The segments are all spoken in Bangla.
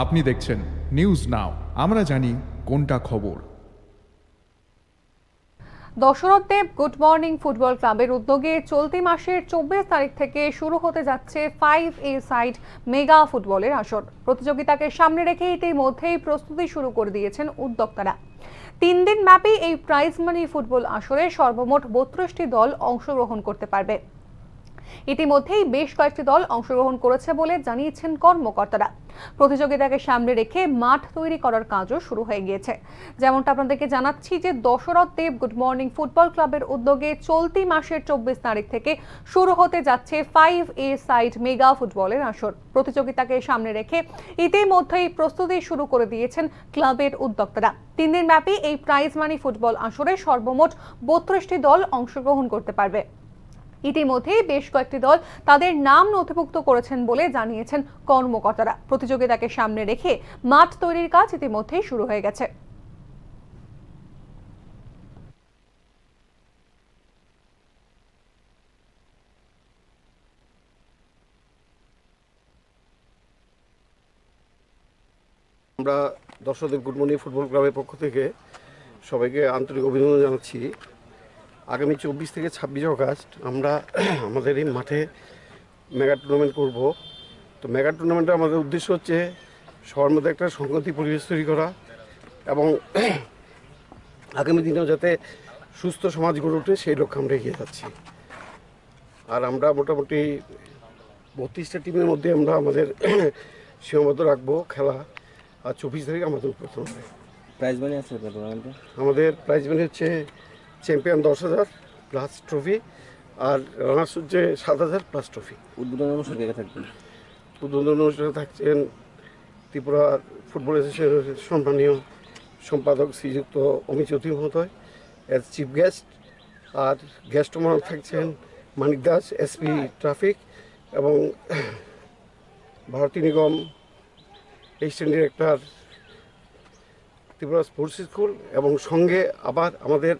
আপনি দেখছেন নিউজ নাও, আমরা জানি কোনটা খবর। দশরথ দেব গুড মর্নিং ফুটবল ক্লাবের উদ্যোগে চলতি মাসের 24 তারিখ থেকে শুরু হতে যাচ্ছে 5A সাইড মেগা ফুটবলের আসর। প্রতিযোগিতাকে সামনে রেখে ইতিমধ্যেই প্রস্তুতি শুরু করে দিয়েছেন উদ্যোক্তারা। 3 দিন ব্যাপী এই প্রাইজ মানি ফুটবল আসরে সর্বমোট 32টি দল অংশগ্রহণ করতে পারবে। ইতিমধ্যেই বেশ কয়েকটি দল অংশগ্রহণ করেছে বলে জানিয়েছেন কর্মকর্তারা। প্রতিযোগিতাকে সামনে রেখে মাঠ তৈরি করার কাজও শুরু হয়ে গিয়েছে। যেমনটা আপনাদেরকে জানাচ্ছি যে দশরথ দেব গুড মর্নিং ফুটবল ক্লাবের উদ্যোগে চলতি মাসের 24 তারিখ থেকে শুরু হতে যাচ্ছে 5A সাইড মেগা ফুটবলের আসর। প্রতিযোগিতাকে সামনে রেখে ইতিমধ্যেই প্রস্তুতি শুরু করে দিয়েছেন ক্লাবের উদ্যোক্তারা। 3 দিন ব্যাপী এই প্রাইজ মানি ফুটবল আসরে সর্বমোট 32টি দল অংশগ্রহণ করতে পারবে। ইতিমধ্যেই বেশ কয়েকটি দল তাদের নাম নথিভুক্ত করেছেন বলে জানিয়েছেন কর্মকর্তারা। প্রতিযোগিতাকে সামনে রেখে মাঠ তৈরির কাজ ইতিমধ্যেই শুরু হয়ে গেছে। আমরা দর্শকদের গুড মর্নিং ফুটবল ক্লাবের পক্ষ থেকে সবাইকে আন্তরিক অভিনন্দন জানাচ্ছি। আগামী 24 থেকে 26 অগাস্ট আমরা আমাদের এই মাঠে মেগা টুর্নামেন্ট করব। তো মেগা টুর্নামেন্টে আমাদের উদ্দেশ্য হচ্ছে সবার মধ্যে একটা সংহতি পরিবেশ তৈরি করা এবং আগামী দিনেও যাতে সুস্থ সমাজ গড়ে ওঠে সেই লক্ষ্যে আমরা এগিয়ে যাচ্ছি। আর আমরা মোটামুটি 32টা টিমের মধ্যে আমরা আমাদের সীমাবদ্ধ রাখবো খেলা। আর 24 তারিখ আমাদের উদ্বোধন হবে। প্রাইজ মানি আছে টুর্নামেন্টে? আমাদের প্রাইজ মানি হচ্ছে চ্যাম্পিয়ন 10,000 প্লাস ট্রফি, আর রানার্স হচ্ছে 7,000 প্লাস ট্রফি। উদ্বোধন অনুষ্ঠানে কে থাকবেন? উদ্বোধন অনুষ্ঠানে থাকছেন ত্রিপুরা ফুটবল অ্যাসোসিয়েশনের সম্মানীয় সম্পাদক শ্রীযুক্ত অমিত চৌধুরী মহোদয় অ্যাজ চিফ গেস্ট। আর গেস্ট অমানব থাকছেন মানিক দাস এসপি ট্রাফিক এবং Bharati Nigam extend director Tripura sports school, এবং সঙ্গে আবার আমাদের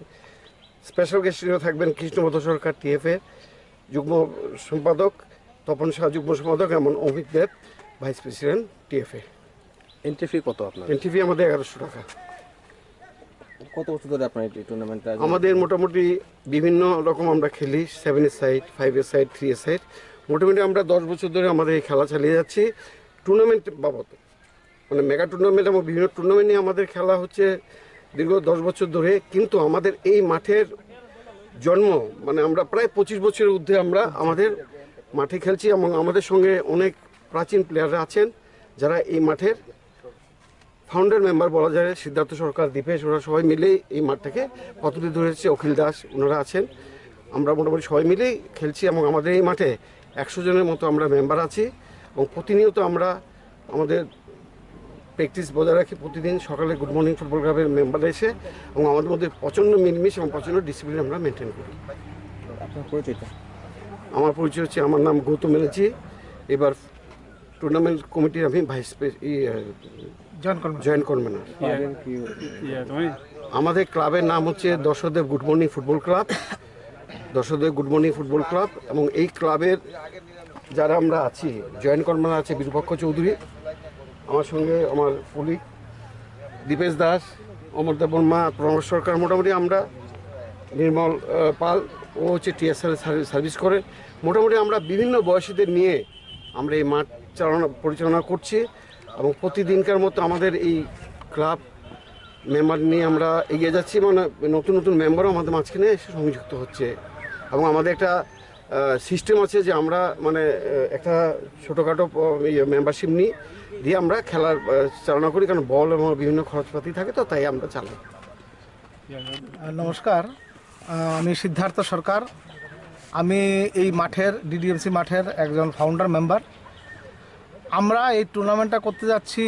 স্পেশাল গেস্ট হিসেবে থাকবেন কৃষ্ণপদ সরকার টিএফএ যুগ্ম সম্পাদক, তপন শাহ যুগ্ম সম্পাদক এবং Amit Deb vice president TFA. Entry fee কত আপনার? এন্ট্রি ফি আমাদের 1100 টাকা। কত বছর ধরে আপনার এই টুর্নামেন্টটা? আমাদের মোটামুটি বিভিন্ন রকম আমরা খেলি, 7 সাইড, 5 সাইড, 3 সাইড। মোটামুটি আমরা 10 বছর ধরে আমাদের এই খেলা চালিয়ে যাচ্ছি টুর্নামেন্ট বাবদ। মানে মেগা টুর্নামেন্ট এবং বিভিন্ন টুর্নামেন্ট নিয়ে আমাদের খেলা হচ্ছে দীর্ঘ 10 বছর ধরে। কিন্তু আমাদের এই মাঠের জন্ম মানে আমরা প্রায় 25 বছরের ঊর্ধ্বে আমরা আমাদের মাঠে খেলছি, এবং আমাদের সঙ্গে অনেক প্রাচীন প্লেয়াররা আছেন যারা এই মাঠের ফাউন্ডার মেম্বার বলা যায়। সিদ্ধার্থ সরকার, দীপেশ, ওরা সবাই মিলেই এই মাঠটাকে পদ্ধতি ধরেছে। অখিল দাস ওনারা আছেন। আমরা মোটামুটি সবাই মিলেই খেলছি এবং আমাদের এই মাঠে 100 জনের মতো আমরা মেম্বার আছি, এবং প্রতিনিয়ত আমরা আমাদের প্র্যাকটিস বজায় রাখি। প্রতিদিন সকালে গুড মর্নিং ফুটবল ক্লাবের মেম্বার এসে, এবং আমাদের মধ্যে প্রচণ্ড মিলমিশ এবং প্রচণ্ড ডিসিপ্লিন আমরা মেনটেন করি। আপনার পরিচয়টা? আমার পরিচয় হচ্ছে, আমার নাম গৌতম ব্যানার্জি। এবার টুর্নামেন্ট কমিটির আমি ভাইস জয়েন্ট কনভেনার। আমাদের ক্লাবের নাম হচ্ছে দর্শকদেব গুড মর্নিং ফুটবল ক্লাব। দর্শকদেব গুড মর্নিং ফুটবল ক্লাব, এবং এই ক্লাবের যারা আমরা আছি জয়েন্ট কনভেনার আছে বিরূপাক্ষ চৌধুরী, আমার সঙ্গে আমার কলিগ দীপেশ দাস, অমরদেব বর্মা, প্রণব সরকার। মোটামুটি আমরা নির্মল পাল, ও হচ্ছে টিএসএল সার্ভিস করে। মোটামুটি আমরা বিভিন্ন বয়সীদের নিয়ে আমরা এই মাঠ পরিচালনা করছি, এবং প্রতিদিনকার মতো আমাদের এই ক্লাব মেম্বার নিয়ে আমরা এগিয়ে যাচ্ছি। মানে নতুন নতুন মেম্বারও আমাদের মাঝখানে এসে সংযুক্ত হচ্ছে, এবং আমাদের একটা সিস্টেম আছে যে আমরা মানে একটা ছোটোখাটো মেম্বারশিপ দিয়ে আমরা খেলার চালনা করি, কারণ বল এবং বিভিন্ন খরচপাতি থাকে, তো তাই আমরা চালাই। নমস্কার, আমি সিদ্ধার্থ সরকার। আমি এই মাঠের ডিডিএমসি মাঠের একজন ফাউন্ডার মেম্বার। আমরা এই টুর্নামেন্টটা করতে যাচ্ছি,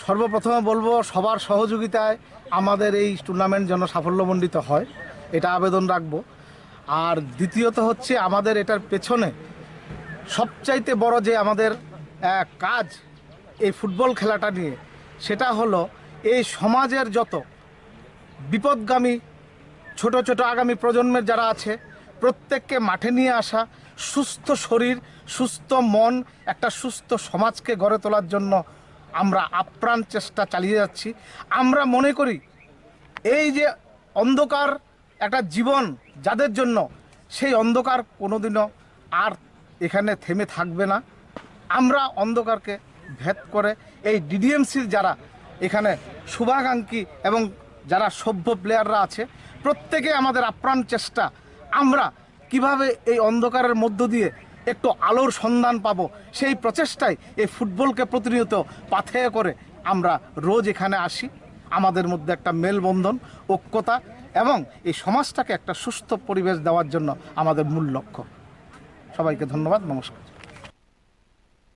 সর্বপ্রথমে বলবো সবার সহযোগিতায় আমাদের এই টুর্নামেন্ট যেন সাফল্যমণ্ডিত হয়, এটা আবেদন রাখবো। আর দ্বিতীয়ত হচ্ছে আমাদের এটার পেছনে সবচাইতে বড় যে আমাদের কাজ এই ফুটবল খেলাটা নিয়ে, সেটা হলো এই সমাজের যত বিপদগামী ছোট ছোট আগামী প্রজন্মের যারা আছে প্রত্যেককে মাঠে নিয়ে আসা, সুস্থ শরীর, সুস্থ মন, একটা সুস্থ সমাজকে গড়ে তোলার জন্য আমরা আপ্রাণ চেষ্টা চালিয়ে যাচ্ছি। আমরা মনে করি এই যে অন্ধকার একটা জীবন যাদের জন্য, সেই অন্ধকার কোনোদিনও আর এখানে থেমে থাকবে না। আমরা অন্ধকারকে ভেদ করে এই ডিডিএমসির যারা এখানে শুভাকাঙ্ক্ষী এবং যারা সভ্য প্লেয়াররা আছে, প্রত্যেকে আমাদের আপ্রাণ চেষ্টা আমরা কিভাবে এই অন্ধকারের মধ্য দিয়ে একটু আলোর সন্ধান পাবো, সেই প্রচেষ্টায় এই ফুটবলকে প্রতিনিয়ত পাথেয় করে আমরা রোজ এখানে আসি। আমাদের মধ্যে একটা মেলবন্ধন, ঐক্যতা এবং এই সমাজটাকে একটা সুস্থ পরিবেশ দেওয়ার জন্য আমাদের মূল লক্ষ্য। সবাইকে ধন্যবাদ, নমস্কার।